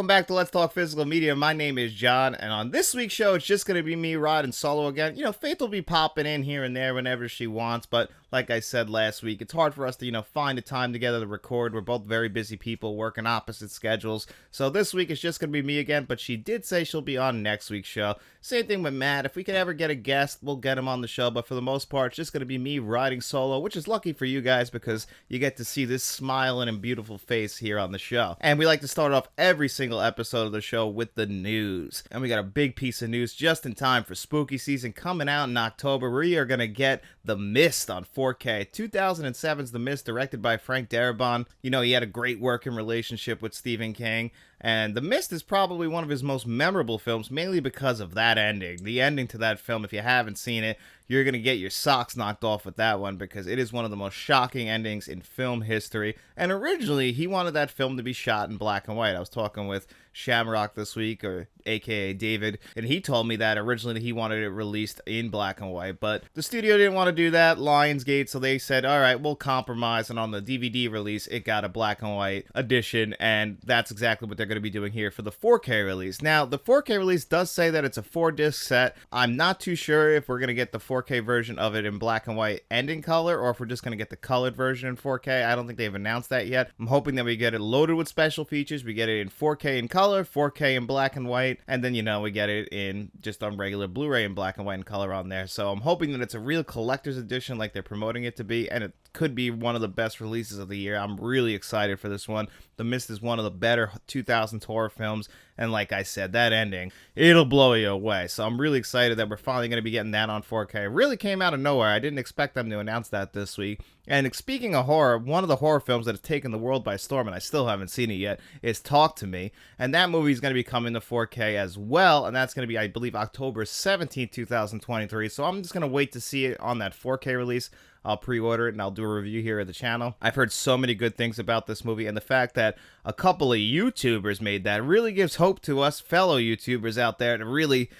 Welcome back to Let's Talk Physical Media. My name is John, and on this week's show, it's just going to be me riding solo again. Faith will be popping in here and there whenever she wants, but like I said last week, it's hard for us to, find a time together to record. We're both very busy people working opposite schedules, so this week it's just going to be me again, but she did say she'll be on next week's show. Same thing with Matt. If we could ever get a guest, we'll get him on the show, but for the most part, it's just going to be me riding solo, which is lucky for you guys because you get to see this smiling and beautiful face here on the show. And we like to start off every single episode of the show with the news. And we got a big piece of news just in time for spooky season coming out in October. We are going to get The Mist on 4K. 2007's The Mist, directed by Frank Darabont. He had a great working relationship with Stephen King. And The Mist is probably one of his most memorable films, mainly because of that ending. The ending to that film, if you haven't seen it, you're going to get your socks knocked off with that one because it is one of the most shocking endings in film history. And originally, he wanted that film to be shot in black and white. I was talking with Shamrock this week, or aka David, and he told me that originally he wanted it released in black and white, but the studio didn't want to do that, Lionsgate, so they said, all right, we'll compromise, and on the DVD release, it got a black and white edition, and that's exactly what they're going to be doing here for the 4K release. Now, the 4K release does say that it's a 4-disc set. I'm not too sure if we're going to get the 4K version of it in black and white and in color, or if we're just going to get the colored version in 4K. I don't think they've announced that yet. I'm hoping that we get it loaded with special features. We get it in 4K in color, 4K in black and white, and then we get it in just on regular Blu-ray in black and white and color on there. So I'm hoping that it's a real collector's edition like they're promoting it to be, and it could be one of the best releases of the year. I'm really excited for this one. The Mist is one of the better 2000s horror films, and like I said, that ending, it'll blow you away. So I'm really excited that we're finally going to be getting that on 4K. It really came out of nowhere. I didn't expect them to announce that this week. And speaking of horror, one of the horror films that has taken the world by storm, and I still haven't seen it yet, is Talk to Me. And that movie is going to be coming to 4K as well, and that's going to be, I believe, October 17th, 2023. So I'm just going to wait to see it on that 4K release. I'll pre-order it and I'll do a review here at the channel. I've heard so many good things about this movie, and the fact that a couple of YouTubers made that really gives hope to us fellow YouTubers out there to really,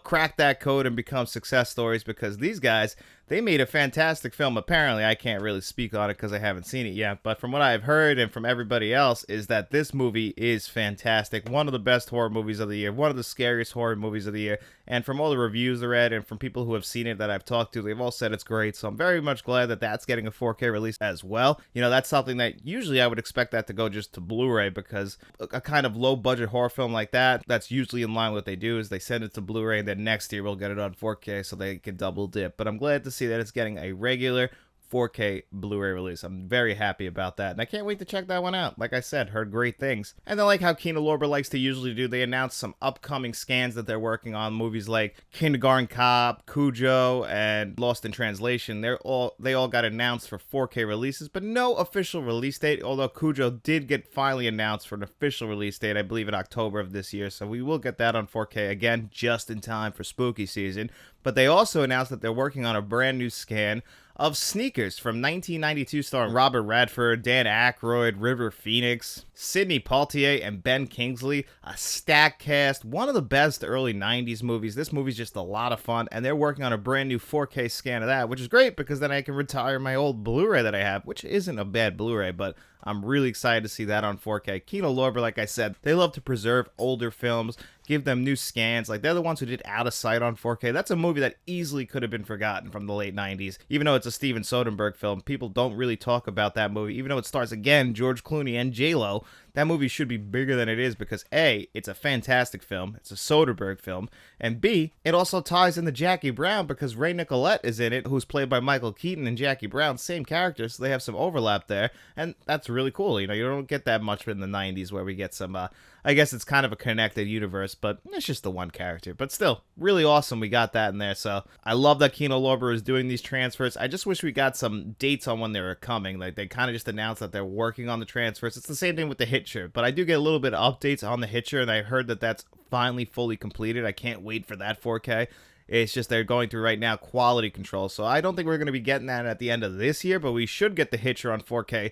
crack that code and become success stories, because these guys, they made a fantastic film. Apparently, I can't really speak on it because I haven't seen it yet, but from what I've heard and from everybody else is that this movie is fantastic. One of the best horror movies of the year, one of the scariest horror movies of the year, and from all the reviews I read and from people who have seen it that I've talked to, they've all said it's great, so I'm very much glad that that's getting a 4K release as well. That's something that usually I would expect that to go just to Blu-ray, because a kind of low-budget horror film like that, that's usually in line with what they do is they send it to Blu-ray, and then next year we'll get it on 4K so they can double dip. But I'm glad to see that it's getting a regular 4K Blu-ray release. I'm very happy about that, and I can't wait to check that one out. Like I said, heard great things. And then, like how Kino Lorber likes to usually do, they announced some upcoming scans that they're working on, movies like Kindergarten Cop, Cujo, and Lost in Translation. They all got announced for 4K releases, but no official release date, although Cujo did get finally announced for an official release date, I believe in October of this year, so we will get that on 4K, again, just in time for spooky season. But they also announced that they're working on a brand new scan of Sneakers from 1992, starring Robert Redford, Dan Aykroyd, River Phoenix, Sidney Poitier, and Ben Kingsley. A stacked cast, one of the best early 90s movies. This movie's just a lot of fun, and they're working on a brand new 4K scan of that, which is great because then I can retire my old Blu-ray that I have, which isn't a bad Blu-ray, but I'm really excited to see that on 4K. Kino Lorber, like I said, they love to preserve older films, give them new scans. Like, they're the ones who did Out of Sight on 4K. That's a movie that easily could have been forgotten from the late 90s. Even though it's a Steven Soderbergh film, people don't really talk about that movie. Even though it stars, again, George Clooney and J-Lo, that movie should be bigger than it is because A, it's a fantastic film, it's a Soderbergh film, and B, it also ties into Jackie Brown because Ray Nicolette is in it, who's played by Michael Keaton, and Jackie Brown, same character, so they have some overlap there, and that's really cool. You don't get that much in the 90s where we get some, I guess it's kind of a connected universe, but it's just the one character. But still, really awesome we got that in there. So I love that Kino Lorber is doing these transfers. I just wish we got some dates on when they were coming. Like, they kind of just announced that they're working on the transfers. It's the same thing with the Hitcher, but I do get a little bit of updates on the Hitcher, and I heard that that's finally fully completed. I can't wait for that 4K. It's just they're going through right now quality control. So I don't think we're going to be getting that at the end of this year, but we should get the Hitcher on 4K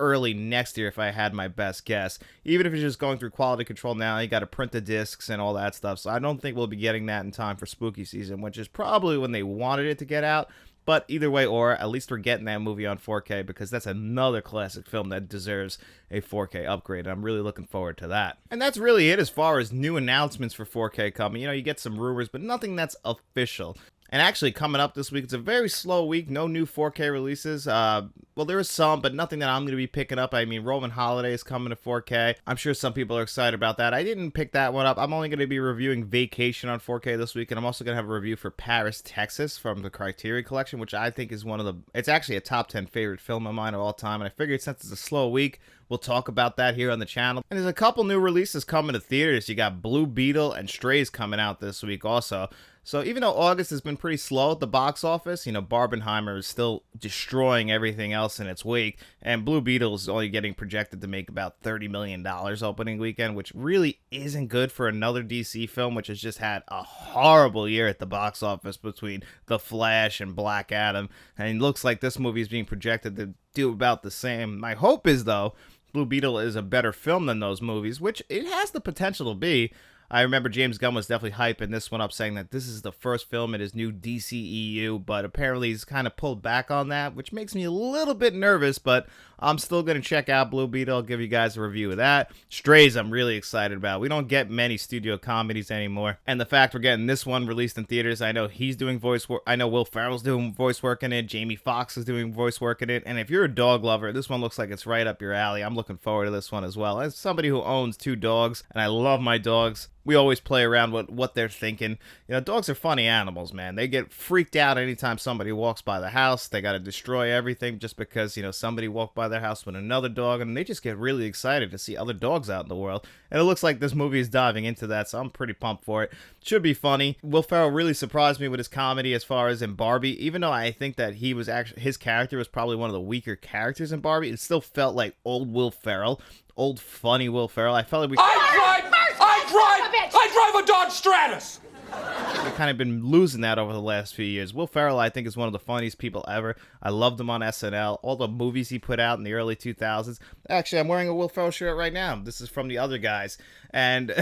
early next year if I had my best guess. Even if it's just going through quality control now, you got to print the discs and all that stuff. So I don't think we'll be getting that in time for spooky season, which is probably when they wanted it to get out. But either way, or at least we're getting that movie on 4K, because that's another classic film that deserves a 4K upgrade. I'm really looking forward to that. And that's really it as far as new announcements for 4K coming. You know, you get some rumors, but nothing that's official. And actually, coming up this week, it's a very slow week. No new 4K releases. Well, there is some, but nothing that I'm going to be picking up. I mean, Roman Holiday is coming to 4K. I'm sure some people are excited about that. I didn't pick that one up. I'm only going to be reviewing Vacation on 4K this week, and I'm also going to have a review for Paris, Texas from the Criterion Collection, which I think is one of the... It's actually a top 10 favorite film of mine of all time, and I figured since it's a slow week, we'll talk about that here on the channel. And there's a couple new releases coming to theaters. You got Blue Beetle and Strays coming out this week also. So even though August has been pretty slow at the box office, you know, Barbenheimer is still destroying everything else in its wake, and Blue Beetle is only getting projected to make about $30 million opening weekend, which really isn't good for another DC film, which has just had a horrible year at the box office between The Flash and Black Adam, and it looks like this movie is being projected to do about the same. My hope is, though, Blue Beetle is a better film than those movies, which it has the potential to be. I remember James Gunn was definitely hyping this one up, saying that this is the first film in his new DCEU, but apparently he's kind of pulled back on that, which makes me a little bit nervous, but I'm still going to check out Blue Beetle. I'll give you guys a review of that. Strays, I'm really excited about. We don't get many studio comedies anymore, and the fact we're getting this one released in theaters, I know he's doing voice work. I know Will Ferrell's doing voice work in it. Jamie Foxx is doing voice work in it, and if you're a dog lover, this one looks like it's right up your alley. I'm looking forward to this one as well. As somebody who owns 2 dogs, and I love my dogs, we always play around with what they're thinking. You know, dogs are funny animals, man. They get freaked out anytime somebody walks by the house. They got to destroy everything just because, you know, somebody walked by their house with another dog, and they just get really excited to see other dogs out in the world. And it looks like this movie is diving into that, so I'm pretty pumped for it. Should be funny. Will Ferrell really surprised me with his comedy as far as in Barbie. Even though I think that he was actually, his character was probably one of the weaker characters in Barbie, it still felt like old Will Ferrell. Old funny Will Ferrell. I felt like I drive a Dodge Stratus! we've kind of been losing that over the last few years. Will Ferrell, I think, is one of the funniest people ever. I loved him on SNL. All the movies he put out in the early 2000s. Actually, I'm wearing a Will Ferrell shirt right now. This is from The Other Guys. And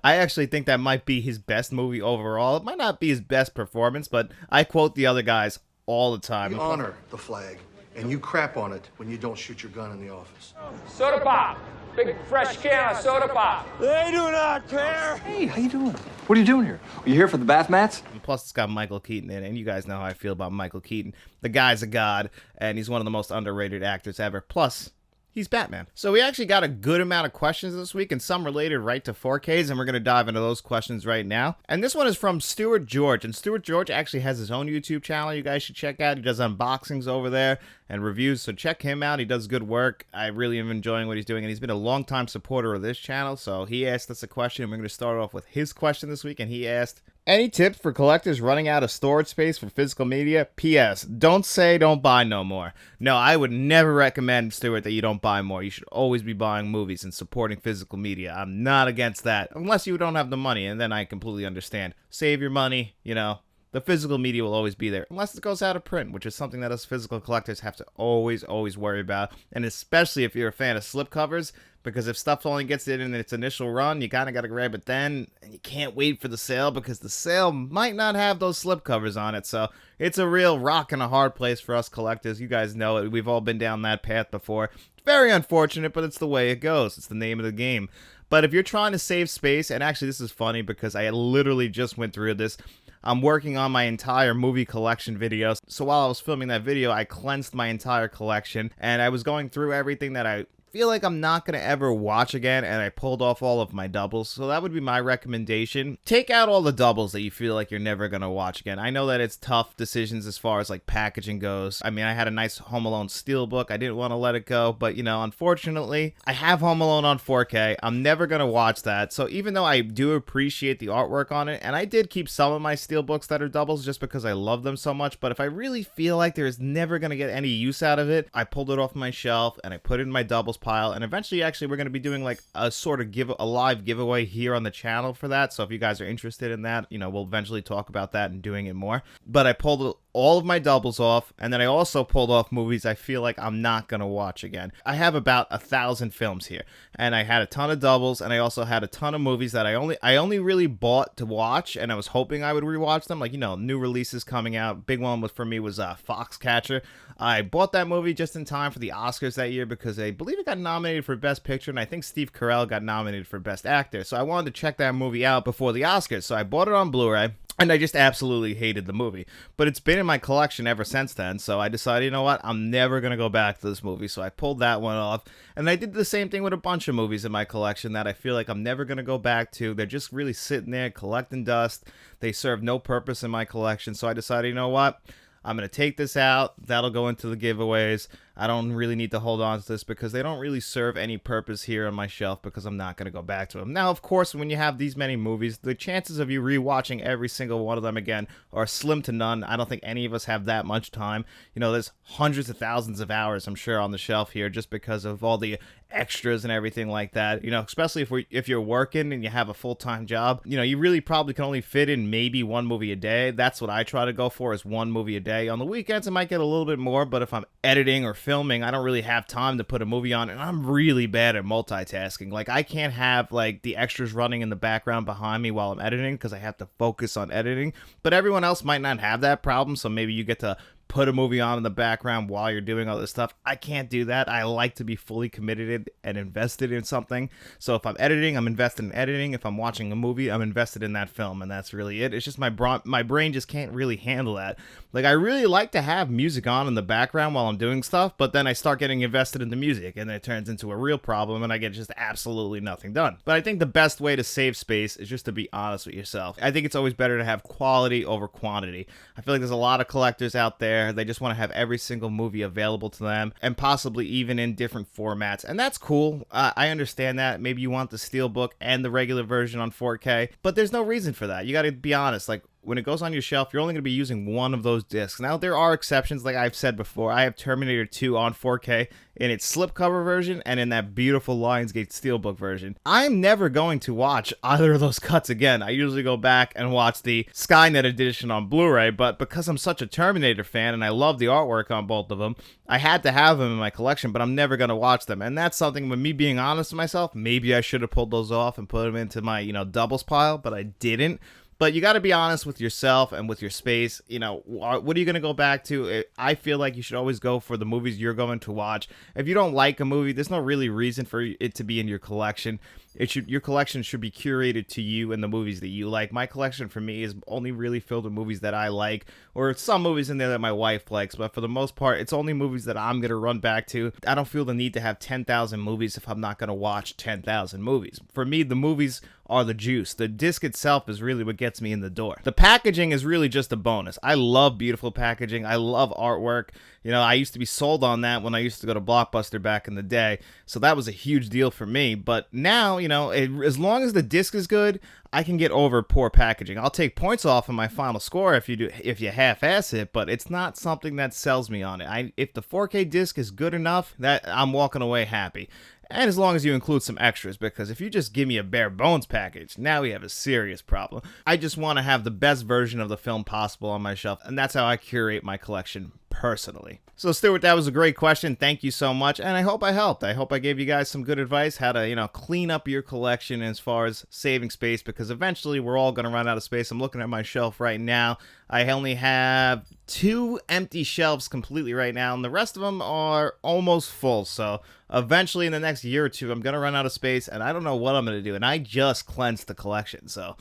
I actually think that might be his best movie overall. It might not be his best performance, but I quote The Other Guys all the time. You honor the flag, and you crap on it when you don't shoot your gun in the office. Soda pop! Big fresh can of soda pop! They do not care! Hey, how you doing? What are you doing here? Are you here for the bath mats? And plus, it's got Michael Keaton in it, and you guys know how I feel about Michael Keaton. The guy's a god, and he's one of the most underrated actors ever. Plus, he's Batman. So we actually got a good amount of questions this week, and some related right to 4Ks, and we're going to dive into those questions right now. And this one is from Stuart George, and Stuart George actually has his own YouTube channel you guys should check out. He does unboxings over there and reviews, so check him out. He does good work. I really am enjoying what he's doing, and he's been a long-time supporter of this channel, so he asked us a question, and we're going to start off with his question this week, and he asked, any tips for collectors running out of storage space for physical media? P.S. Don't say don't buy no more. No, I would never recommend, Stuart, that you don't buy more. You should always be buying movies and supporting physical media. I'm not against that, unless you don't have the money, and then I completely understand. Save your money, you know. The physical media will always be there, unless it goes out of print, which is something that us physical collectors have to always worry about, and especially if you're a fan of slipcovers, because if stuff only gets it in its initial run, you kind of got to grab it then, and you can't wait for the sale, because the sale might not have those slipcovers on it, so it's a real rock and a hard place for us collectors. You guys know it. We've all been down that path before. It's very unfortunate, but it's the way it goes. It's the name of the game. But if you're trying to save space, and actually this is funny because I literally just went through this, I'm working on my entire movie collection video. So while I was filming that video, I cleansed my entire collection, and I was going through everything that I feel like I'm not going to ever watch again, and I pulled off all of my doubles. So that would be my recommendation. Take out all the doubles that you feel like you're never going to watch again. I know that it's tough decisions as far as like packaging goes. I mean, I had a nice Home Alone steelbook. I didn't want to let it go, but you know, unfortunately, I have Home Alone on 4K. I'm never going to watch that. So even though I do appreciate the artwork on it, and I did keep some of my steelbooks that are doubles just because I love them so much, but if I really feel like there's never going to get any use out of it, I pulled it off my shelf and I put it in my doubles pile, and eventually actually we're going to be doing like a sort of a live giveaway here on the channel for that. So if you guys are interested in that, we'll eventually talk about that and doing it more. But I pulled all of my doubles off, and then I also pulled off movies I feel like I'm not gonna watch again. I have about 1,000 films here, and I had a ton of doubles, and I also had a ton of movies that I only really bought to watch, and I was hoping I would rewatch them, like new releases coming out. Big one for me was Foxcatcher. I bought that movie just in time for the Oscars that year because I believe it got nominated for Best Picture, and I think Steve Carell got nominated for Best Actor. So I wanted to check that movie out before the Oscars, so I bought it on Blu-ray. And I just absolutely hated the movie. But it's been in my collection ever since then, so I decided, you know what, I'm never going to go back to this movie. So I pulled that one off. And I did the same thing with a bunch of movies in my collection that I feel like I'm never going to go back to. They're just really sitting there collecting dust. They serve no purpose in my collection. So I decided, you know what, I'm going to take this out. That'll go into the giveaways. I don't really need to hold on to this because they don't really serve any purpose here on my shelf because I'm not going to go back to them. Now, of course, when you have these many movies, the chances of you rewatching every single one of them again are slim to none. I don't think any of us have that much time. There's hundreds of thousands of hours, I'm sure, on the shelf here just because of all the extras and everything like that. Especially if you're working and you have a full-time job, you really probably can only fit in maybe one movie a day. That's what I try to go for, is one movie a day. On the weekends, I might get a little bit more, but if I'm editing or filming, I don't really have time to put a movie on, and I'm really bad at multitasking. Like, I can't have like the extras running in the background behind me while I'm editing because I have to focus on editing. But everyone else might not have that problem, so maybe you get to put a movie on in the background while you're doing all this stuff. I can't do that. I like to be fully committed and invested in something. So if I'm editing, I'm invested in editing. If I'm watching a movie, I'm invested in that film, and that's really it. It's just my brain just can't really handle that. Like, I really like to have music on in the background while I'm doing stuff, but then I start getting invested in the music, and then it turns into a real problem, and I get just absolutely nothing done. But I think the best way to save space is just to be honest with yourself. I think it's always better to have quality over quantity. I feel like there's a lot of collectors out there. They just want to have every single movie available to them, and possibly even in different formats, and that's cool. I understand that. Maybe you want the steelbook and the regular version on 4K, but there's no reason for that. You got to be honest. Like, when it goes on your shelf, you're only going to be using one of those discs. Now, there are exceptions, like I've said before. I have Terminator 2 on 4K in its slipcover version and in that beautiful Lionsgate Steelbook version. I'm never going to watch either of those cuts again. I usually go back and watch the Skynet edition on Blu-ray, but because I'm such a Terminator fan and I love the artwork on both of them, I had to have them in my collection, but I'm never going to watch them. And that's something, with me being honest with myself, maybe I should have pulled those off and put them into my, doubles pile, but I didn't. But you got to be honest with yourself and with your space. What are you going to go back to? I feel like you should always go for the movies you're going to watch. If you don't like a movie, there's no really reason for it to be in your collection. Your collection should be curated to you and the movies that you like. My collection for me is only really filled with movies that I like, or some movies in there that my wife likes, but for the most part, it's only movies that I'm going to run back to. I don't feel the need to have 10,000 movies if I'm not going to watch 10,000 movies. For me, the movies are the juice. The disc itself is really what gets me in the door. The packaging is really just a bonus. I love beautiful packaging. I love artwork. I used to be sold on that when I used to go to Blockbuster back in the day, so that was a huge deal for me. But now, as long as the disc is good, I can get over poor packaging. I'll take points off of my final score if you half-ass it, but it's not something that sells me on it. If the 4K disc is good enough, that I'm walking away happy. And as long as you include some extras, because if you just give me a bare bones package, now we have a serious problem. I just want to have the best version of the film possible on my shelf, and that's how I curate my collection personally. So Stuart, that was a great question. Thank you so much, and I hope I helped. I hope I gave you guys some good advice how to, clean up your collection as far as saving space, because eventually we're all going to run out of space. I'm looking at my shelf right now. I only have 2 empty shelves completely right now, and the rest of them are almost full. So eventually in the next year or two, I'm going to run out of space, and I don't know what I'm going to do. And I just cleansed the collection. So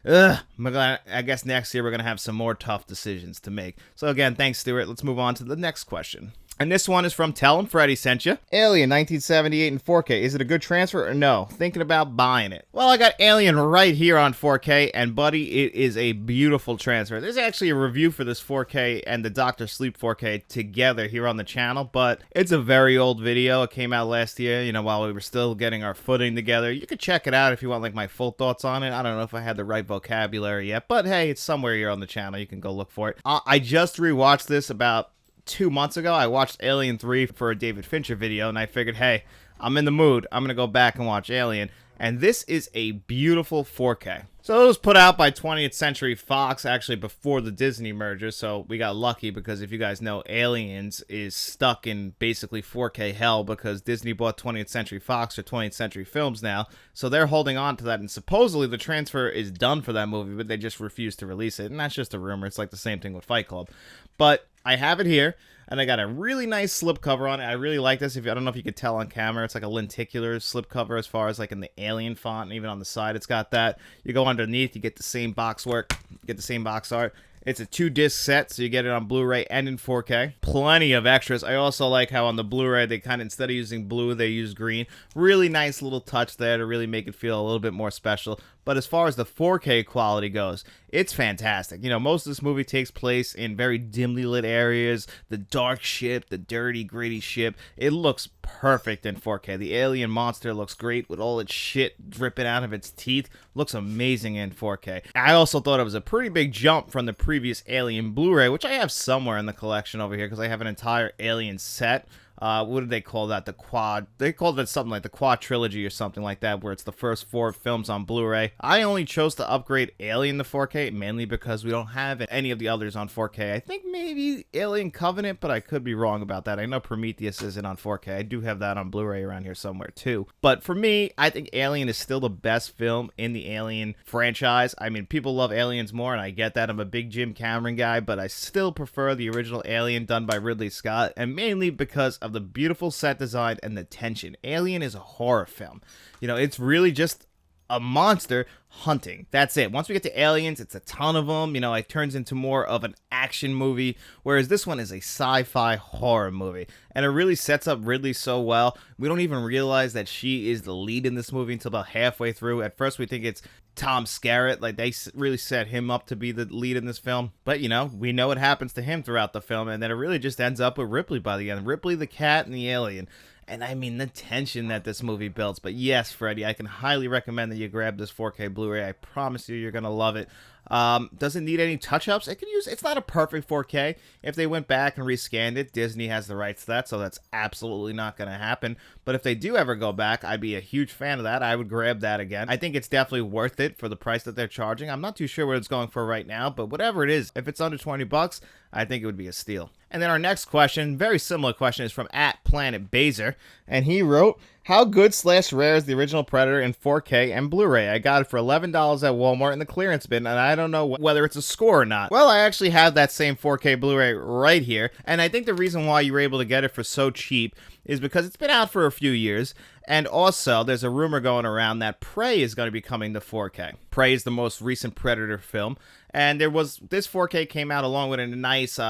I guess next year we're going to have some more tough decisions to make. So again, thanks, Stuart. Let's move on to the next question. And this one is from Tell 'em Freddy sent you. Alien 1978 in 4K. Is it a good transfer or no? Thinking about buying it. Well, I got Alien right here on 4K, and buddy, it is a beautiful transfer. There's actually a review for this 4K and the Dr. Sleep 4K together here on the channel, but it's a very old video. It came out last year, while we were still getting our footing together. You could check it out if you want my full thoughts on it. I don't know if I had the right vocabulary yet, but hey, it's somewhere here on the channel. You can go look for it. I just rewatched this about 2 months ago. I watched Alien 3 for a David Fincher video, and I figured, hey, I'm in the mood. I'm going to go back and watch Alien. And this is a beautiful 4K. So it was put out by 20th Century Fox, actually before the Disney merger, so we got lucky because if you guys know, Aliens is stuck in basically 4K hell because Disney bought 20th Century Fox or 20th Century Films now, so they're holding on to that, and supposedly the transfer is done for that movie, but they just refuse to release it, and that's just a rumor. It's like the same thing with Fight Club. But I have it here. And I got a really nice slipcover on it. I really like this. I don't know if you could tell on camera. It's like a lenticular slipcover as far as like in the Alien font. And even on the side, it's got that. You go underneath, you get the same box work. You get the same box art. It's a 2-disc set, so you get it on Blu-ray and in 4K. Plenty of extras. I also like how on the Blu-ray, they kind of, instead of using blue, they use green. Really nice little touch there to really make it feel a little bit more special. But as far as the 4K quality goes, it's fantastic. You know, most of this movie takes place in very dimly lit areas. The dark ship, the dirty, gritty ship. It looks perfect in 4K. The alien monster looks great with all its shit dripping out of its teeth. Looks amazing in 4K. I also thought it was a pretty big jump from the previous Alien Blu-ray, which I have somewhere in the collection over here because I have an entire Alien set. What did they call that? The quad. They called it something like the quad trilogy or something like that, where it's the first 4 films on Blu-ray. I only chose to upgrade Alien to 4K mainly because we don't have any of the others on 4K. I think maybe Alien Covenant, but I could be wrong about that. I know Prometheus isn't on 4K. I do have that on Blu-ray around here somewhere too. But for me, I think Alien is still the best film in the Alien franchise. I mean, people love Aliens more, and I get that. I'm a big Jim Cameron guy, but I still prefer the original Alien done by Ridley Scott, and mainly because of the beautiful set design and the tension. Alien is a horror film. You know, it's really just a monster hunting. That's it. Once we get to aliens, it's a ton of them. You know, it turns into more of an action movie, whereas this one is a sci-fi horror movie. And it really sets up Ridley so well. We don't even realize that she is the lead in this movie until about halfway through. At first, we think it's Tom Skerritt. Like, they really set him up to be the lead in this film. But, you know, we know what happens to him throughout the film, and then it really just ends up with Ripley by the end. Ripley the cat and the alien. And I mean, the tension that this movie builds. But yes, Freddie, I can highly recommend that you grab this 4K Blu-ray. I promise you're going to love it. Doesn't need any touch-ups. It's not a perfect 4K. If they went back and rescanned it, Disney has the rights to that, so that's absolutely not going to happen. But if they do ever go back, I'd be a huge fan of that. I would grab that again. I think it's definitely worth it for the price that they're charging. I'm not too sure what it's going for right now, but whatever it is, if it's under 20 bucks, I think it would be a steal. And then our next question, very similar question, is from @PlanetBaser, and he wrote, how good/rare is the original Predator in 4K and Blu-ray? I got it for $11 at Walmart in the clearance bin, and I don't know whether it's a score or not. Well, I actually have that same 4K Blu-ray right here, and I think the reason why you were able to get it for so cheap is because it's been out for a few years, and also there's a rumor going around that Prey is going to be coming to 4K. Prey is the most recent Predator film, and this 4K came out along with a nice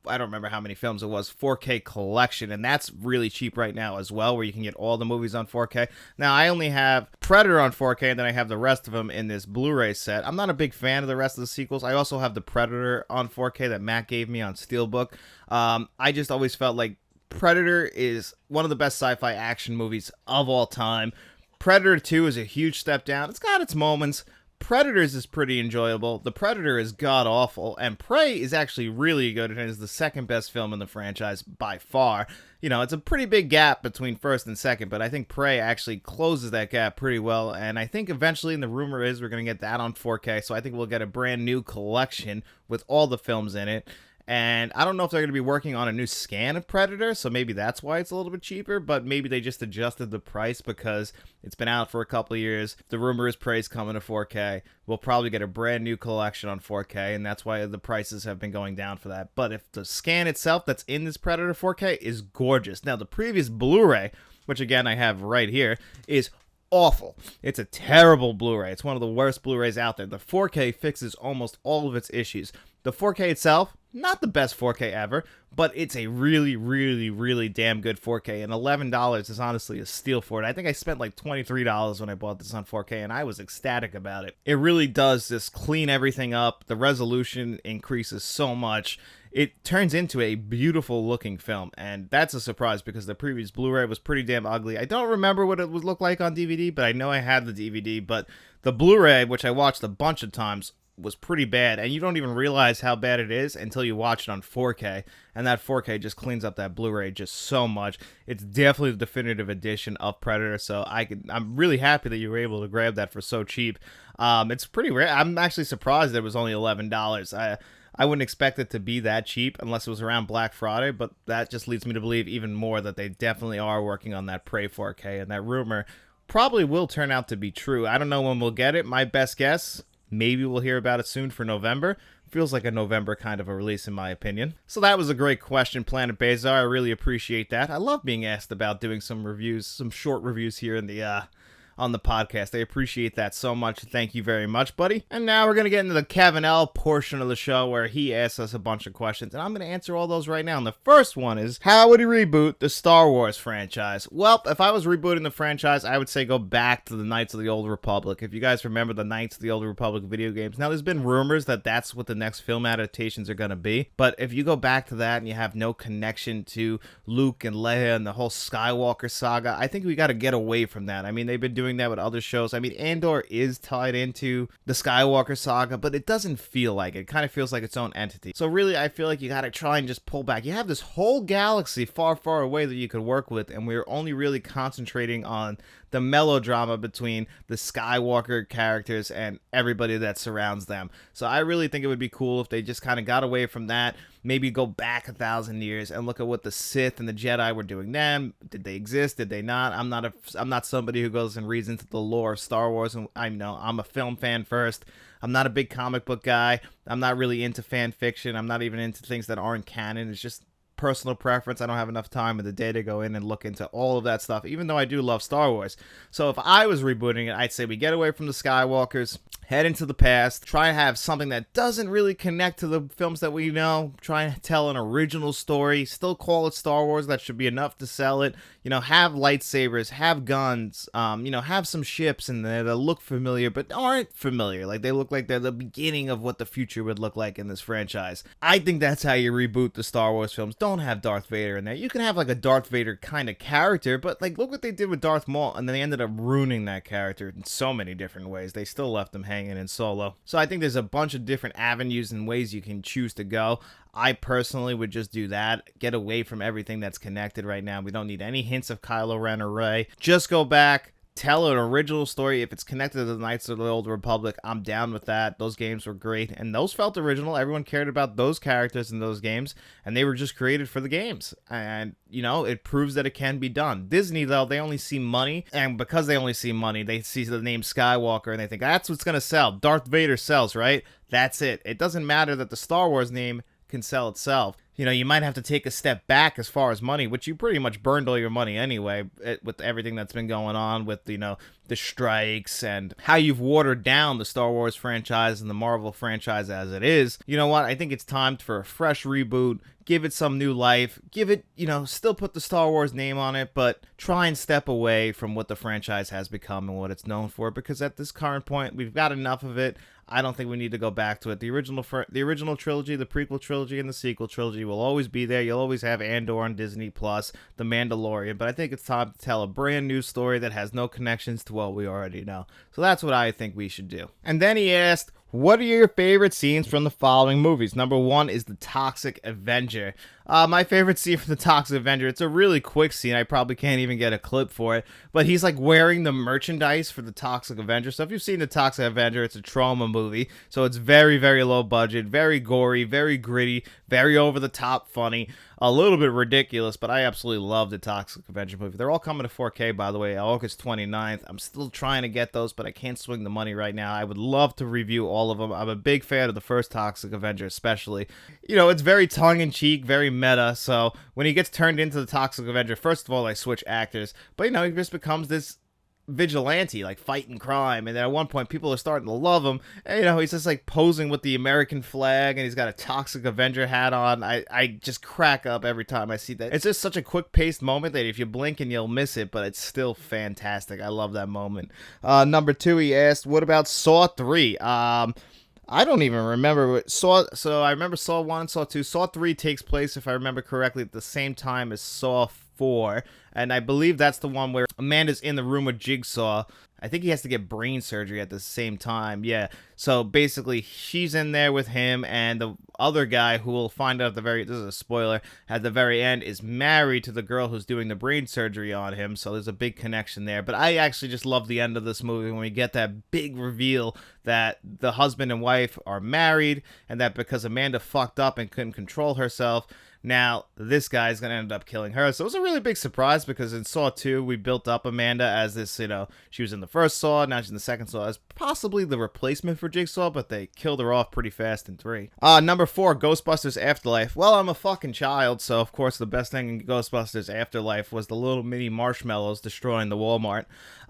I don't remember how many films it was, 4K collection, and that's really cheap right now as well, where you can get all the movies on 4K. Now, I only have Predator on 4K, and then I have the rest of them in this Blu-ray set. I'm not a big fan of the rest of the sequels. I also have the Predator on 4K that Matt gave me on steelbook. I just always felt like Predator is one of the best sci-fi action movies of all time. Predator 2 is a huge step down. It's got its moments. Predators is pretty enjoyable. The Predator is god-awful, and Prey is actually really good, and it is the second best film in the franchise by far. You know, it's a pretty big gap between first and second, but I think Prey actually closes that gap pretty well, and I think eventually, and the rumor is, we're going to get that on 4K, so I think we'll get a brand new collection with all the films in it. And I don't know if they're going to be working on a new scan of Predator, so maybe that's why it's a little bit cheaper, but maybe they just adjusted the price because it's been out for a couple of years. The rumor is Prey's coming to 4K. We'll probably get a brand new collection on 4K, and that's why the prices have been going down for that. But if the scan itself that's in this Predator 4K is gorgeous. Now, the previous Blu-ray, which again I have right here, is awful. It's a terrible Blu-ray. It's one of the worst Blu-rays out there. The 4K fixes almost all of its issues. The 4K itself, not the best 4K ever, but it's a really, really, really damn good 4K, and $11 is honestly a steal for it. I think I spent like $23 when I bought this on 4K, and I was ecstatic about it. It really does just clean everything up. The resolution increases so much. It turns into a beautiful looking film, and that's a surprise because the previous Blu-ray was pretty damn ugly. I don't remember what it would look like on DVD, but I know I had the DVD, but the Blu-ray, which I watched a bunch of times, was pretty bad, and you don't even realize how bad it is until you watch it on 4K, and that 4K just cleans up that Blu-ray just so much. It's definitely the definitive edition of Predator, so I'm really happy that you were able to grab that for so cheap. It's pretty rare. I'm actually surprised that it was only $11. I wouldn't expect it to be that cheap unless it was around Black Friday, but that just leads me to believe even more that they definitely are working on that Prey 4K, and that rumor probably will turn out to be true. I don't know when we'll get it. My best guess, maybe we'll hear about it soon for November. Feels like a November kind of a release in my opinion. So that was a great question, Planet Bazar. I really appreciate that. I love being asked about doing some reviews, some short reviews here in the on the podcast. I appreciate that so much. Thank you very much, buddy. And now we're going to get into the Kevin L portion of the show where he asks us a bunch of questions, and I'm going to answer all those right now. And the first one is, how would he reboot the Star Wars franchise? Well, if I was rebooting the franchise, I would say go back to the Knights of the Old Republic. If you guys remember the Knights of the Old Republic video games, now there's been rumors that that's what the next film adaptations are going to be, but if you go back to that and you have no connection to Luke and Leia and the whole Skywalker saga, I think we got to get away from that. I mean, they've been doing that with other shows. I mean, Andor is tied into the Skywalker saga, but it doesn't feel like it. It kind of feels like its own entity. So really, I feel like you got to try and just pull back. You have this whole galaxy far, far away that you could work with, and we're only really concentrating on the melodrama between the Skywalker characters and everybody that surrounds them. So I really think it would be cool if they just kind of got away from that, maybe go back 1,000 years and look at what the Sith and the Jedi were doing then. Did they exist? Did they not? I'm not somebody who goes and reads into the lore of Star Wars, and I know I'm a film fan first. I'm not a big comic book guy. I'm not really into fan fiction. I'm not even into things that aren't canon. It's just personal preference. I don't have enough time in the day to go in and look into all of that stuff, even though I do love Star Wars. So if I was rebooting it, I'd say we get away from the Skywalkers, head into the past, try and have something that doesn't really connect to the films that we know, try and tell an original story, still call it Star Wars. That should be enough to sell it. You know, have lightsabers, have guns, you know, have some ships in there that look familiar but aren't familiar. Like, they look like they're the beginning of what the future would look like in this franchise. I think that's how you reboot the Star Wars films. Don't have Darth Vader in there. You can have like a Darth Vader kind of character, but like, look what they did with Darth Maul, and then they ended up ruining that character in so many different ways. They still left him hanging in Solo. So I think there's a bunch of different avenues and ways you can choose to go. I personally would just do that. Get away from everything that's connected right now. We don't need any hints of Kylo Ren or Rey. Just go back, tell an original story. If it's connected to the Knights of the Old Republic, I'm down with that. Those games were great, and those felt original. Everyone cared about those characters in those games, and they were just created for the games. And, you know, it proves that it can be done. Disney, though, they only see money, and because they only see money, they see the name Skywalker, and they think, that's what's going to sell. Darth Vader sells, right? That's it. It doesn't matter that the Star Wars name can sell itself. You know, you might have to take a step back as far as money, which you pretty much burned all your money anyway with everything that's been going on with, you know, the strikes and how you've watered down the Star Wars franchise and the Marvel franchise as it is. You know what? I think it's time for a fresh reboot. Give it some new life. Give it, you know, still put the Star Wars name on it, but try and step away from what the franchise has become and what it's known for, because at this current point, we've got enough of it. I don't think we need to go back to it. The original trilogy, the prequel trilogy, and the sequel trilogy will always be there. You'll always have Andor on Disney Plus, The Mandalorian, but I think it's time to tell a brand new story that has no connections to what we already know. So that's what I think we should do. And then he asked, what are your favorite scenes from the following movies? Number one is the Toxic Avenger. My favorite scene from the Toxic Avenger, it's a really quick scene. I probably can't even get a clip for it, but he's like wearing the merchandise for the Toxic Avenger. So if you've seen the Toxic Avenger, it's a trauma movie. So it's very, very low budget, very gory, very gritty, very over the top funny, a little bit ridiculous, but I absolutely love the Toxic Avenger movie. They're all coming to 4K, by the way, August 29th. I'm still trying to get those, but I can't swing the money right now. I would love to review all of them. I'm a big fan of the first Toxic Avenger, especially. You know, it's very tongue-in-cheek, very meta, so when he gets turned into the Toxic Avenger, first of all, they switch actors, but, you know, he just becomes this vigilante, like fighting crime, and then at one point people are starting to love him, and, you know, he's just like posing with the American flag, and he's got a Toxic Avenger hat on. I just crack up every time I see that. It's just such a quick-paced moment that if you blink and you'll miss it, but it's still fantastic. I love that moment. Number two, he asked, what about Saw 3? I don't even remember what Saw. So I remember Saw 1 and Saw 2. Saw 3 takes place, if I remember correctly, at the same time as Saw 4, and I believe that's the one where Amanda's in the room with Jigsaw. I think he has to get brain surgery at the same time. Yeah. So basically, she's in there with him, and the other guy, who we'll find out this is a spoiler, at the very end, is married to the girl who's doing the brain surgery on him. So there's a big connection there. But I actually just love the end of this movie when we get that big reveal that the husband and wife are married, and that because Amanda fucked up and couldn't control herself, now this guy's going to end up killing her. So it was a really big surprise, because in Saw 2, we built up Amanda as this, she was in the first Saw, now she's in the second Saw, as possibly the replacement for Jigsaw, but they killed her off pretty fast in 3. Number 4, Ghostbusters Afterlife. Well, I'm a fucking child, so of course the best thing in Ghostbusters Afterlife was the little mini marshmallows destroying the Walmart.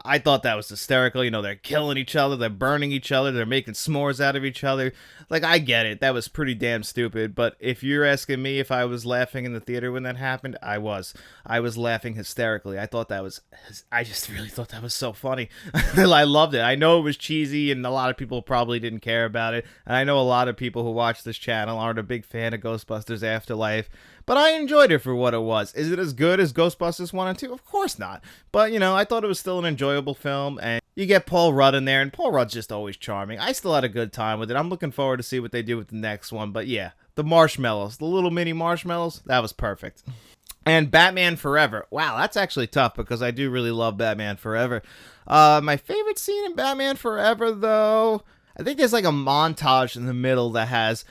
I thought that was hysterical. They're killing each other, they're burning each other, they're making s'mores out of each other. Like, I get it, that was pretty damn stupid, but if you're asking me if I was laughing in the theater when that happened, I was laughing hysterically. I just really thought that was so funny. I loved it. I know it was cheesy, and a lot of people probably didn't care about it, and I know a lot of people who watch this channel aren't a big fan of Ghostbusters Afterlife, but I enjoyed it for what it was. Is it as good as Ghostbusters 1 and 2? Of course not. But, I thought it was still an enjoyable film, and you get Paul Rudd in there, and Paul Rudd's just always charming. I still had a good time with it. I'm looking forward to see what they do with the next one, but yeah, the marshmallows, the little mini marshmallows, that was perfect. And Batman Forever. Wow, that's actually tough, because I do really love Batman Forever. My favorite scene in Batman Forever, though, I think there's like a montage in the middle that has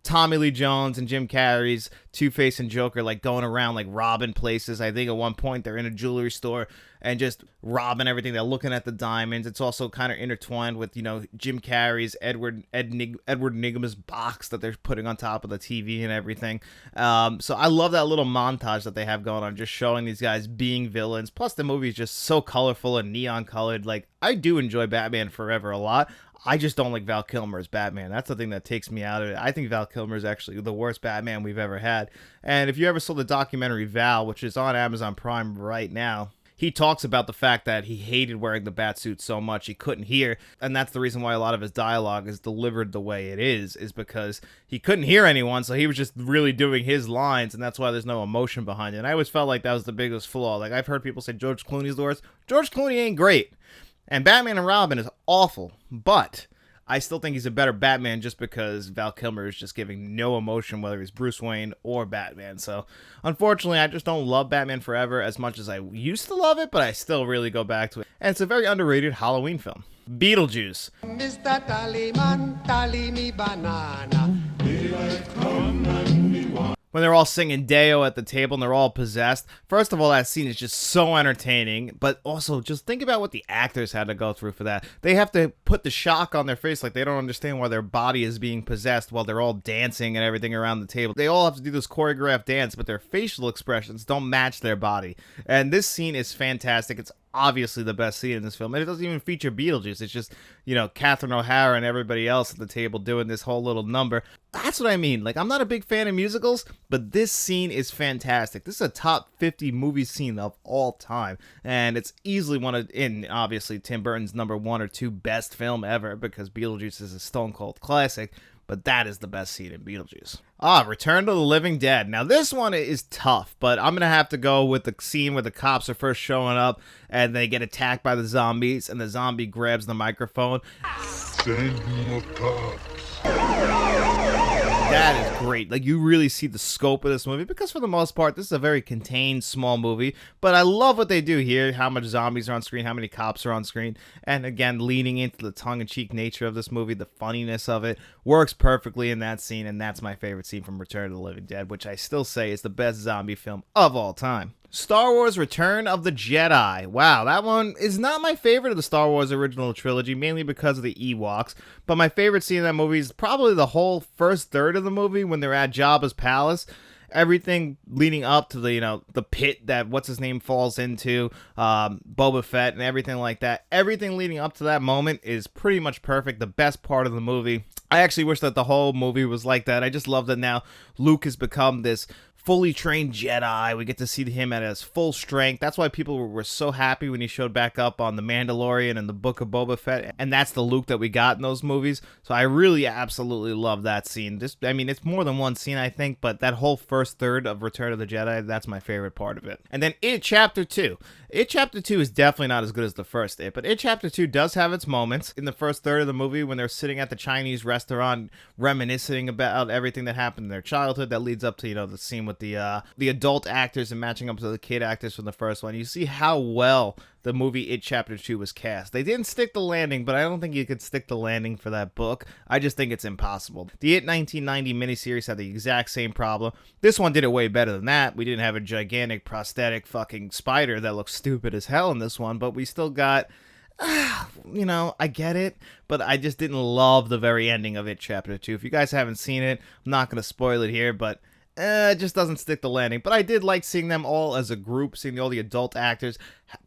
Tommy Lee Jones and Jim Carrey's Two-Face and Joker like going around like robbing places. I think at one point they're in a jewelry store and just robbing everything. They're looking at the diamonds. It's also kind of intertwined with, Jim Carrey's Edward Nygma's box that they're putting on top of the TV and everything. So I love that little montage that they have going on, just showing these guys being villains. Plus the movie is just so colorful and neon colored. Like, I do enjoy Batman Forever a lot. I just don't like Val Kilmer as Batman. That's the thing that takes me out of it. I think Val Kilmer is actually the worst Batman we've ever had. And if you ever saw the documentary Val, which is on Amazon Prime right now, he talks about the fact that he hated wearing the Batsuit so much he couldn't hear. And that's the reason why a lot of his dialogue is delivered the way it is because he couldn't hear anyone. So he was just really doing his lines. And that's why there's no emotion behind it. And I always felt like that was the biggest flaw. Like, I've heard people say George Clooney's the worst. George Clooney ain't great. And Batman and Robin is awful, but I still think he's a better Batman just because Val Kilmer is just giving no emotion, whether he's Bruce Wayne or Batman. So, unfortunately, I just don't love Batman Forever as much as I used to love it, but I still really go back to it. And it's a very underrated Halloween film. Beetlejuice. Mr. Tallyman, tally me banana. When they're all singing Deo at the table and they're all possessed. First of all, that scene is just so entertaining, but also just think about what the actors had to go through for that. They have to put the shock on their face like they don't understand why their body is being possessed while they're all dancing and everything around the table. They all have to do this choreographed dance, but their facial expressions don't match their body. And this scene is fantastic. It's obviously the best scene in this film, and it doesn't even feature Beetlejuice. It's just, Catherine O'Hara and everybody else at the table doing this whole little number. That's what I mean. Like, I'm not a big fan of musicals, but this scene is fantastic. This is a top 50 movie scene of all time, and it's easily obviously Tim Burton's number 1 or 2 best film ever, because Beetlejuice is a stone cold classic. But that is the best scene in Beetlejuice. Return to the Living Dead. Now, this one is tough, but I'm going to have to go with the scene where the cops are first showing up and they get attacked by the zombies, and the zombie grabs the microphone. Send more cops. That is great. Like, you really see the scope of this movie, because for the most part, this is a very contained, small movie. But I love what they do here, how much zombies are on screen, how many cops are on screen. And again, leaning into the tongue-in-cheek nature of this movie, the funniness of it, works perfectly in that scene. And that's my favorite scene from Return of the Living Dead, which I still say is the best zombie film of all time. Star Wars Return of the Jedi. Wow, that one is not my favorite of the Star Wars original trilogy, mainly because of the Ewoks. But my favorite scene in that movie is probably the whole first third of the movie when they're at Jabba's palace. Everything leading up to the pit that what's-his-name falls into, Boba Fett and everything like that. Everything leading up to that moment is pretty much perfect, the best part of the movie. I actually wish that the whole movie was like that. I just love that now Luke has become this fully trained Jedi. We get to see him at his full strength. That's why people were so happy when he showed back up on The Mandalorian and the Book of Boba Fett. And that's the Luke that we got in those movies. So I really absolutely love that scene. I mean, it's more than one scene, I think, but that whole first third of Return of the Jedi, that's my favorite part of it. And then It Chapter 2. It Chapter 2 is definitely not as good as the first It, but It Chapter 2 does have its moments. In the first third of the movie, when they're sitting at the Chinese restaurant reminiscing about everything that happened in their childhood, that leads up to, you know, the scene with the adult actors and matching up to the kid actors from the first one. You see how well the movie It Chapter 2 was cast. They didn't stick the landing, but I don't think you could stick the landing for that book. I just think it's impossible. The It 1990 miniseries had the exact same problem. This one did it way better than that. We didn't have a gigantic prosthetic fucking spider that looks stupid as hell in this one, but we still got... you know, I get it, but I just didn't love the very ending of It Chapter 2. If you guys haven't seen it, I'm not going to spoil it here, but it just doesn't stick the landing. But I did like seeing them all as a group, seeing all the adult actors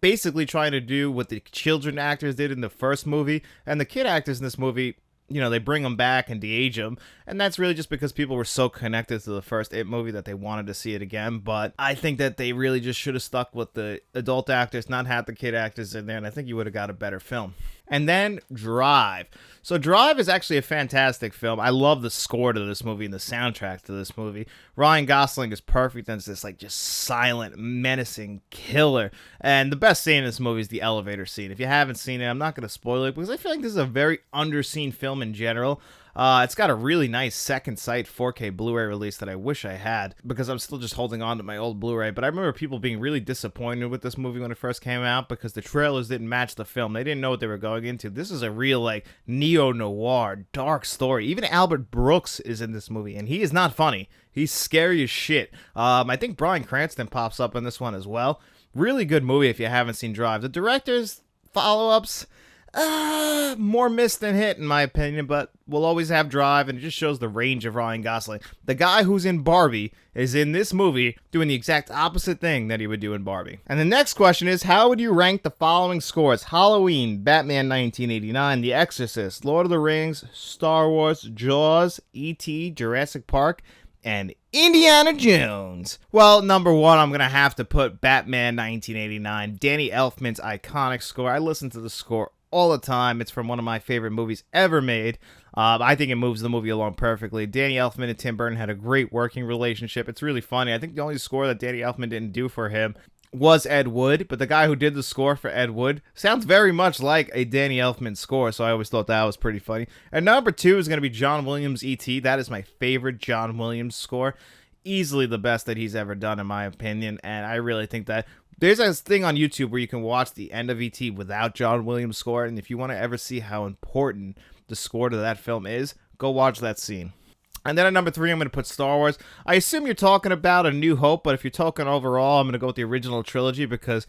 basically trying to do what the children actors did in the first movie, and the kid actors in this movie, you know, they bring them back and de-age them, and that's really just because people were so connected to the first It movie that they wanted to see it again. But I think that they really just should have stuck with the adult actors, not had the kid actors in there, and I think you would have got a better film. And then Drive. So Drive is actually a fantastic film. I love the score to this movie and the soundtrack to this movie. Ryan Gosling is perfect and it's this like just silent, menacing killer. And the best scene in this movie is the elevator scene. If you haven't seen it, I'm not going to spoil it because I feel like this is a very underseen film in general. It's got a really nice second sight 4K Blu-ray release that I wish I had because I'm still just holding on to my old Blu-ray. But I remember people being really disappointed with this movie when it first came out because the trailers didn't match the film. They didn't know what they were going into. This is a real like neo-noir, dark story. Even Albert Brooks is in this movie and he is not funny. He's scary as shit. I think Bryan Cranston pops up in this one as well. Really good movie if you haven't seen Drive. The director's follow-ups... more miss than hit in my opinion, but we'll always have Drive, and it just shows the range of Ryan Gosling. The guy who's in Barbie is in this movie doing the exact opposite thing that he would do in Barbie. And the next question is, how would you rank the following scores? Halloween, Batman 1989, The Exorcist, Lord of the Rings, Star Wars, Jaws, E.T., Jurassic Park, and Indiana Jones. Well, number one, I'm going to have to put Batman 1989, Danny Elfman's iconic score. I listen to the score all the time. It's from one of my favorite movies ever made. I think it moves the movie along perfectly. Danny Elfman and Tim Burton had a great working relationship. It's really funny. I think the only score that Danny Elfman didn't do for him was Ed Wood, but the guy who did the score for Ed Wood sounds very much like a Danny Elfman score, so I always thought that was pretty funny. And number two is going to be John Williams' E.T. That is my favorite John Williams score. Easily the best that he's ever done, in my opinion, and I really think that there's a thing on YouTube where you can watch the end of E.T. without John Williams' score, and if you want to ever see how important the score to that film is, go watch that scene. And then at number three, I'm going to put Star Wars. I assume you're talking about A New Hope, but if you're talking overall, I'm going to go with the original trilogy because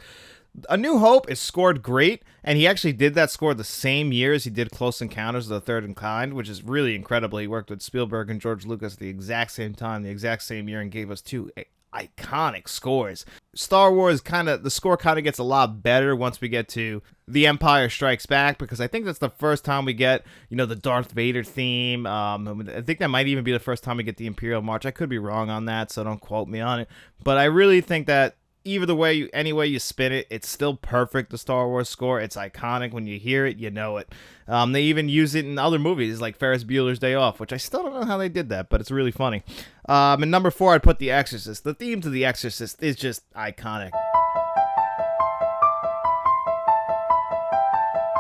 A New Hope is scored great, and he actually did that score the same year as he did Close Encounters of the Third Kind, which is really incredible. He worked with Spielberg and George Lucas at the exact same time, the exact same year, and gave us two iconic scores. Star Wars the score kind of gets a lot better once we get to The Empire Strikes Back, because I think that's the first time we get, the Darth Vader theme. I think that might even be the first time we get the Imperial March. I could be wrong on that, so don't quote me on it. But I really think that any way you spin it, it's still perfect, the Star Wars score. It's iconic. When you hear it, you know it. They even use it in other movies, like Ferris Bueller's Day Off, which I still don't know how they did that, but it's really funny. And number four, I'd put The Exorcist. The theme to The Exorcist is just iconic.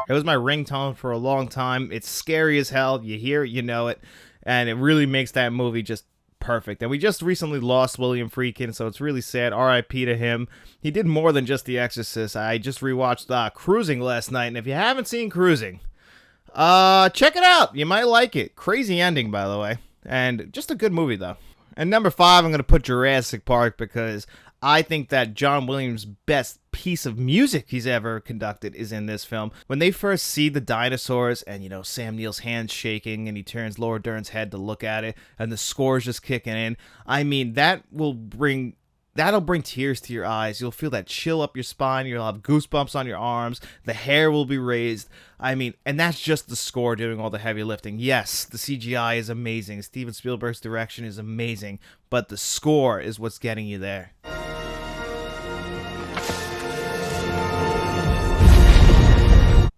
It was my ringtone for a long time. It's scary as hell. You hear it, you know it. And it really makes that movie just perfect. And we just recently lost William Friedkin, so it's really sad. R.I.P. to him. He did more than just The Exorcist. I just rewatched Cruising last night, and if you haven't seen Cruising, check it out. You might like it. Crazy ending, by the way. And just a good movie, though. And number five, I'm going to put Jurassic Park because I think that John Williams' best piece of music he's ever conducted is in this film. When they first see the dinosaurs and, Sam Neill's hands shaking and he turns Laura Dern's head to look at it and the score's just kicking in, I mean, that will bring that'll bring tears to your eyes. You'll feel that chill up your spine. You'll have goosebumps on your arms. The hair will be raised. I mean, and that's just the score doing all the heavy lifting. Yes, the CGI is amazing. Steven Spielberg's direction is amazing, but the score is what's getting you there.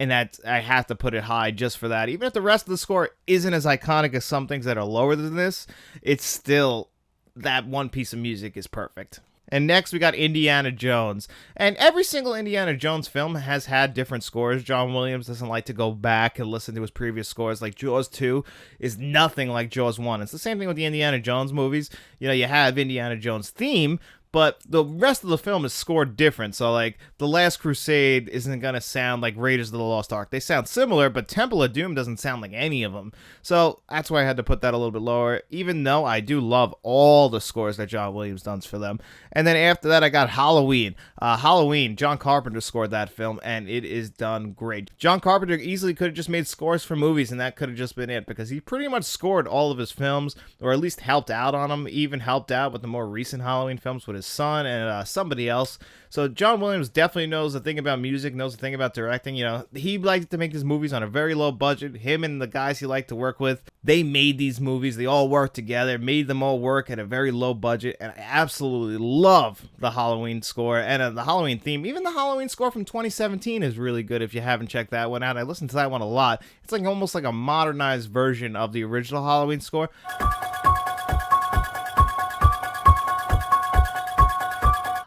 And that, I have to put it high just for that. Even if the rest of the score isn't as iconic as some things that are lower than this, it's still, that one piece of music is perfect. And next we got Indiana Jones. And every single Indiana Jones film has had different scores. John Williams doesn't like to go back and listen to his previous scores. Like Jaws 2 is nothing like Jaws 1. It's the same thing with the Indiana Jones movies. You know, you have Indiana Jones theme, but the rest of the film is scored different. So, like, The Last Crusade isn't going to sound like Raiders of the Lost Ark. They sound similar, but Temple of Doom doesn't sound like any of them. So, that's why I had to put that a little bit lower, even though I do love all the scores that John Williams does for them. And then after that, I got Halloween. Halloween, John Carpenter scored that film, and it is done great. John Carpenter easily could have just made scores for movies, and that could have just been it, because he pretty much scored all of his films, or at least helped out on them, even helped out with the more recent Halloween films with his son and somebody else. So John Williams definitely knows the thing about music, knows the thing about directing. You know, he liked to make his movies on a very low budget. Him and the guys he liked to work with, they made these movies. They all worked together, made them all work at a very low budget, and I absolutely love the Halloween score and the Halloween theme. Even the Halloween score from 2017 is really good if you haven't checked that one out. I listened to that one a lot. It's like almost like a modernized version of the original Halloween score.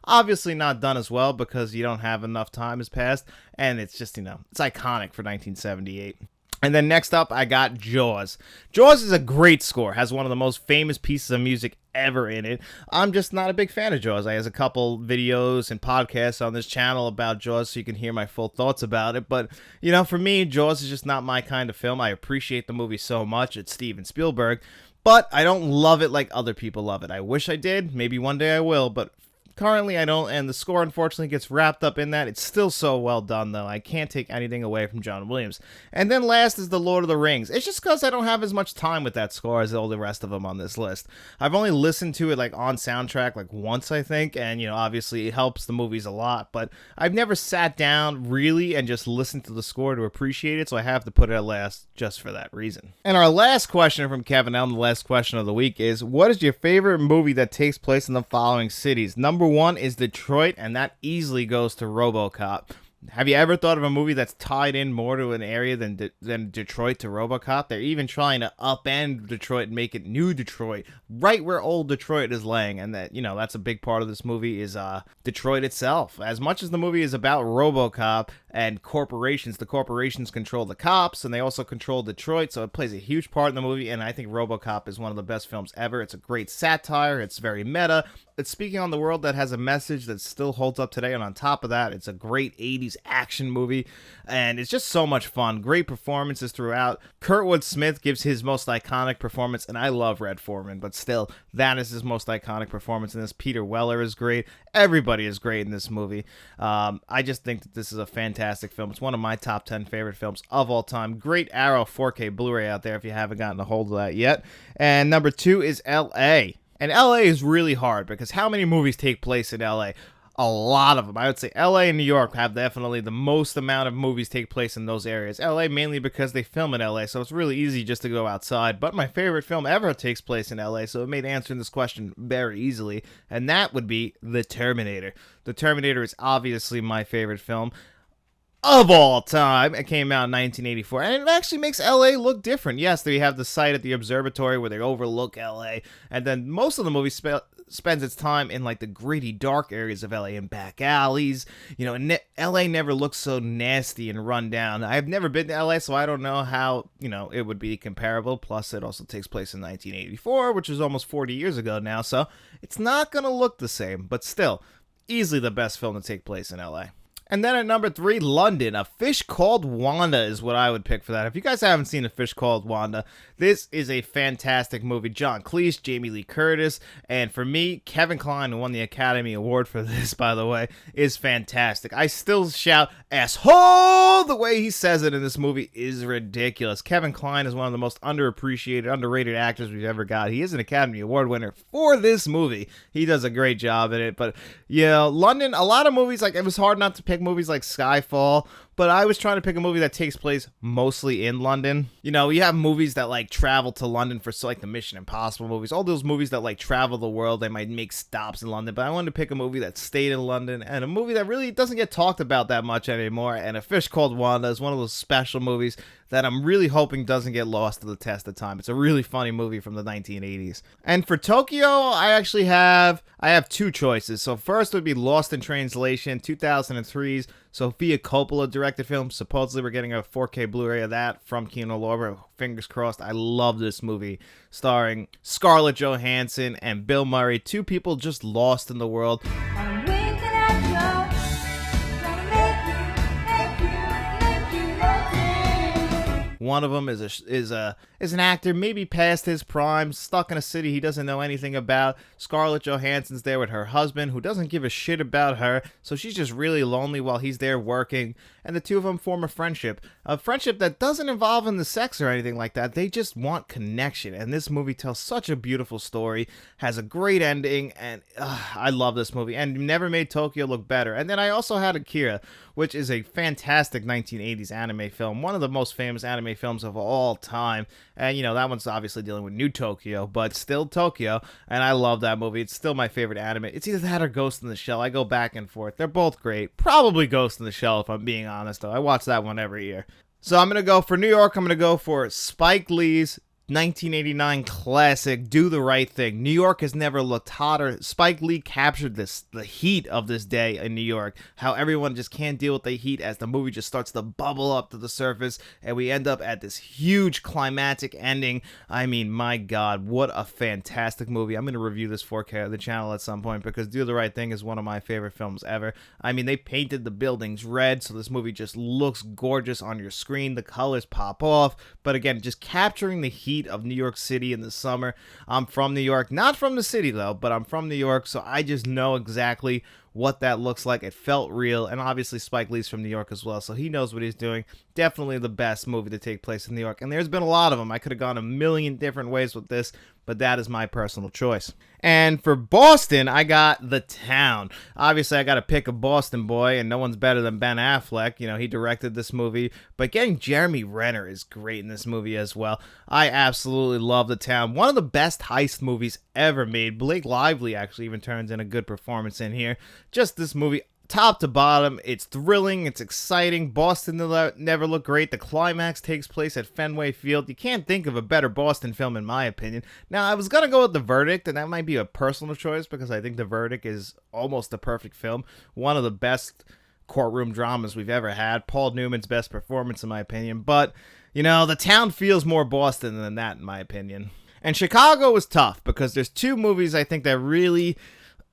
Obviously not done as well because you don't have enough time has passed, and it's just, you know, it's iconic for 1978. And then next up, I got Jaws. Jaws is a great score, has one of the most famous pieces of music ever in it. I'm just not a big fan of Jaws. I have a couple videos and podcasts on this channel about Jaws, so you can hear my full thoughts about it. But, you know, for me, Jaws is just not my kind of film. I appreciate the movie so much. It's Steven Spielberg, but I don't love it like other people love it. I wish I did. Maybe one day I will, but currently I don't, and the score unfortunately gets wrapped up in that. It's still so well done, though. I can't take anything away from John Williams. And then last is The Lord of the Rings. It's just because I don't have as much time with that score as all the rest of them on this list. I've only listened to it like on soundtrack like once, I think, and you know, obviously it helps the movies a lot, but I've never sat down really and just listened to the score to appreciate it, so I have to put it at last just for that reason. And our last question from Kevin Elm, the last question of the week, is what is your favorite movie that takes place in the following cities? Number one is Detroit, and that easily goes to RoboCop. Have you ever thought of a movie that's tied in more to an area than Detroit to RoboCop? They're even trying to upend Detroit and make it new Detroit, right where old Detroit is laying. And that, you know, that's a big part of this movie is Detroit itself. As much as the movie is about RoboCop and corporations, the corporations control the cops, and they also control Detroit, so it plays a huge part in the movie, and I think RoboCop is one of the best films ever. It's a great satire, it's very meta, it's speaking on the world that has a message that still holds up today, and on top of that, it's a great 80s action movie, and it's just so much fun. Great performances throughout. Kurtwood Smith gives his most iconic performance, and I love Red Foreman, but still, that is his most iconic performance in this. Peter Weller is great. Everybody is great in this movie. I just think that this is a fantastic film. It's one of my top 10 favorite films of all time. Great Arrow 4K Blu-ray out there if you haven't gotten a hold of that yet. And number two is L.A. And LA is really hard because how many movies take place in LA? A lot of them. I would say LA and New York have definitely the most amount of movies take place in those areas. LA mainly because they film in LA, so it's really easy just to go outside. But my favorite film ever takes place in LA, so it made answering this question very easily, and that would be The Terminator. The Terminator is obviously my favorite film of all time. It came out in 1984, and it actually makes LA look different. Yes, they have the site at the observatory where they overlook LA, and then most of the movie spends its time in like the gritty, dark areas of LA and back alleys. You know, LA never looks so nasty and run down. I've never been to LA, so I don't know how, you know, it would be comparable. Plus, it also takes place in 1984, which is almost 40 years ago now, so it's not gonna look the same, but still, easily the best film to take place in LA. And then at number 3, London. A Fish Called Wanda is what I would pick for that. If you guys haven't seen A Fish Called Wanda, this is a fantastic movie. John Cleese, Jamie Lee Curtis, and for me, Kevin Kline, who won the Academy Award for this, by the way, is fantastic. I still shout, asshole! The way he says it in this movie is ridiculous. Kevin Kline is one of the most underappreciated, underrated actors we've ever got. He is an Academy Award winner for this movie. He does a great job in it, but, you know, London, a lot of movies, like, it was hard not to pick movies like Skyfall, but I was trying to pick a movie that takes place mostly in London. You know, you have movies that like travel to London for, so like the Mission Impossible movies, all those movies that like travel the world, they might make stops in London, but I wanted to pick a movie that stayed in London and a movie that really doesn't get talked about that much anymore. And A Fish Called Wanda is one of those special movies that I'm really hoping doesn't get lost to the test of time. It's a really funny movie from the 1980s. And for Tokyo, I have two choices. So first would be Lost in Translation, 2003's Sofia Coppola directed film. Supposedly we're getting a 4K Blu-ray of that from Kino Lorber. Fingers crossed. I love this movie, starring Scarlett Johansson and Bill Murray, two people just lost in the world. One of them is an actor, maybe past his prime, stuck in a city he doesn't know anything about. Scarlett Johansson's there with her husband, who doesn't give a shit about her, so she's just really lonely while he's there working. And the two of them form a friendship that doesn't involve in the sex or anything like that. They just want connection, and this movie tells such a beautiful story, has a great ending, and I love this movie, and never made Tokyo look better. And then I also had Akira, which is a fantastic 1980s anime film, one of the most famous anime films of all time. And, you know, that one's obviously dealing with New Tokyo, but still Tokyo, and I love that movie. It's still my favorite anime. It's either that or Ghost in the Shell. I go back and forth. They're both great. Probably Ghost in the Shell, if I'm being honest, though. I watch that one every year. So I'm going to go for New York. I'm going to go for Spike Lee's 1989 classic, Do the Right Thing. New York has never looked hotter. Spike Lee captured the heat of this day in New York, how everyone just can't deal with the heat as the movie just starts to bubble up to the surface, and we end up at this huge climactic ending. I mean, my God, what a fantastic movie. I'm going to review this 4K on the channel at some point, because Do the Right Thing is one of my favorite films ever. I mean, they painted the buildings red, so this movie just looks gorgeous on your screen. The colors pop off, but again, just capturing the heat of New York City in the summer. I'm from New York, not from the city though, but I'm from New York, so I just know exactly what that looks like. It felt real, and obviously Spike Lee's from New York as well, so he knows what he's doing. Definitely the best movie to take place in New York, and there's been a lot of them. I could have gone a million different ways with this, but that is my personal choice. And for Boston, I got The Town. Obviously, I got to pick a Boston boy, and no one's better than Ben Affleck. You know, he directed this movie, but getting Jeremy Renner is great in this movie as well. I absolutely love The Town. One of the best heist movies ever made. Blake Lively actually even turns in a good performance in here. Just this movie, top to bottom, it's thrilling, it's exciting. Boston never looked great. The climax takes place at Fenway Field. You can't think of a better Boston film, in my opinion. Now, I was going to go with The Verdict, and that might be a personal choice, because I think The Verdict is almost the perfect film. One of the best courtroom dramas we've ever had. Paul Newman's best performance, in my opinion. But, you know, The Town feels more Boston than that, in my opinion. And Chicago was tough, because there's two movies I think that really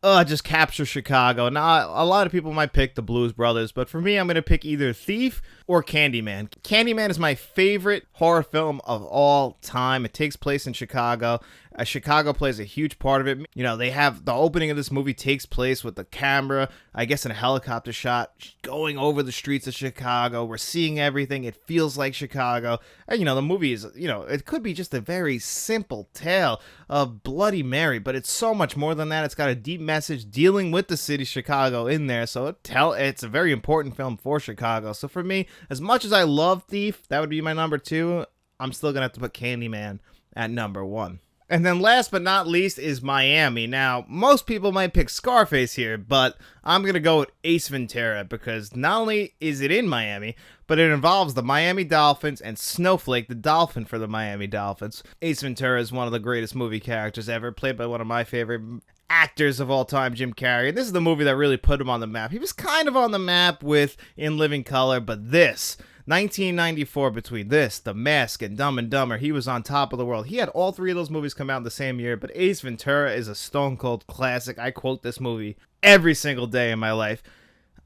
just capture Chicago. Now, a lot of people might pick The Blues Brothers, but for me, I'm going to pick either Thief or Candyman. Candyman is my favorite horror film of all time. It takes place in Chicago. Chicago plays a huge part of it. You know, they have the opening of this movie takes place with the camera, I guess in a helicopter shot, going over the streets of Chicago. We're seeing everything. It feels like Chicago. And, you know, the movie is, you know, it could be just a very simple tale of Bloody Mary, but it's so much more than that. It's got a deep message dealing with the city Chicago in there. So it's a very important film for Chicago. So for me, as much as I love Thief, that would be my number 2. I'm still going to have to put Candyman at number 1. And then last but not least is Miami. Now, most people might pick Scarface here, but I'm going to go with Ace Ventura, because not only is it in Miami, but it involves the Miami Dolphins and Snowflake, the dolphin for the Miami Dolphins. Ace Ventura is one of the greatest movie characters ever, played by one of my favorite actors of all time, Jim Carrey. And this is the movie that really put him on the map. He was kind of on the map with In Living Color, but this, 1994, between this, The Mask, and Dumb and Dumber, he was on top of the world. He had all 3 of those movies come out in the same year, but Ace Ventura is a stone cold classic. I quote this movie every single day in my life.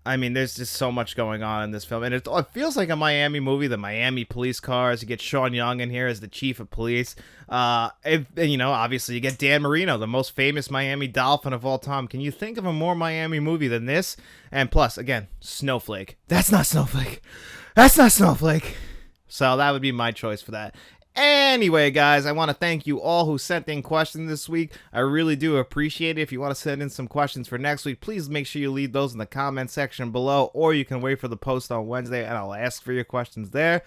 I mean, there's just so much going on in this film, and it feels like a Miami movie. The Miami police cars. You get Sean Young in here as the chief of police. And, you know, obviously you get Dan Marino, the most famous Miami Dolphin of all time. Can you think of a more Miami movie than this? And plus, again, Snowflake. That's not Snowflake. That's not Snowflake. So that would be my choice for that. Anyway, guys, I want to thank you all who sent in questions this week. I really do appreciate it. If you want to send in some questions for next week, please make sure you leave those in the comment section below, or you can wait for the post on Wednesday, and I'll ask for your questions there.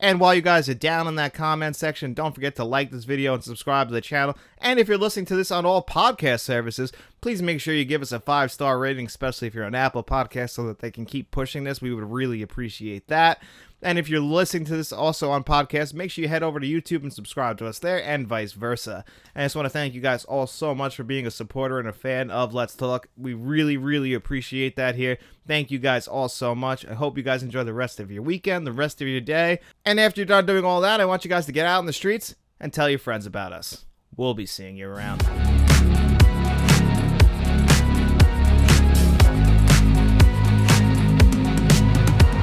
And while you guys are down in that comment section, don't forget to like this video and subscribe to the channel. And if you're listening to this on all podcast services, please make sure you give us a 5-star rating, especially if you're on Apple Podcasts, so that they can keep pushing this. We would really appreciate that. And if you're listening to this also on podcast, make sure you head over to YouTube and subscribe to us there, and vice versa. And I just want to thank you guys all so much for being a supporter and a fan of Let's Talk. We really, really appreciate that here. Thank you guys all so much. I hope you guys enjoy the rest of your weekend, the rest of your day. And after you're done doing all that, I want you guys to get out in the streets and tell your friends about us. We'll be seeing you around.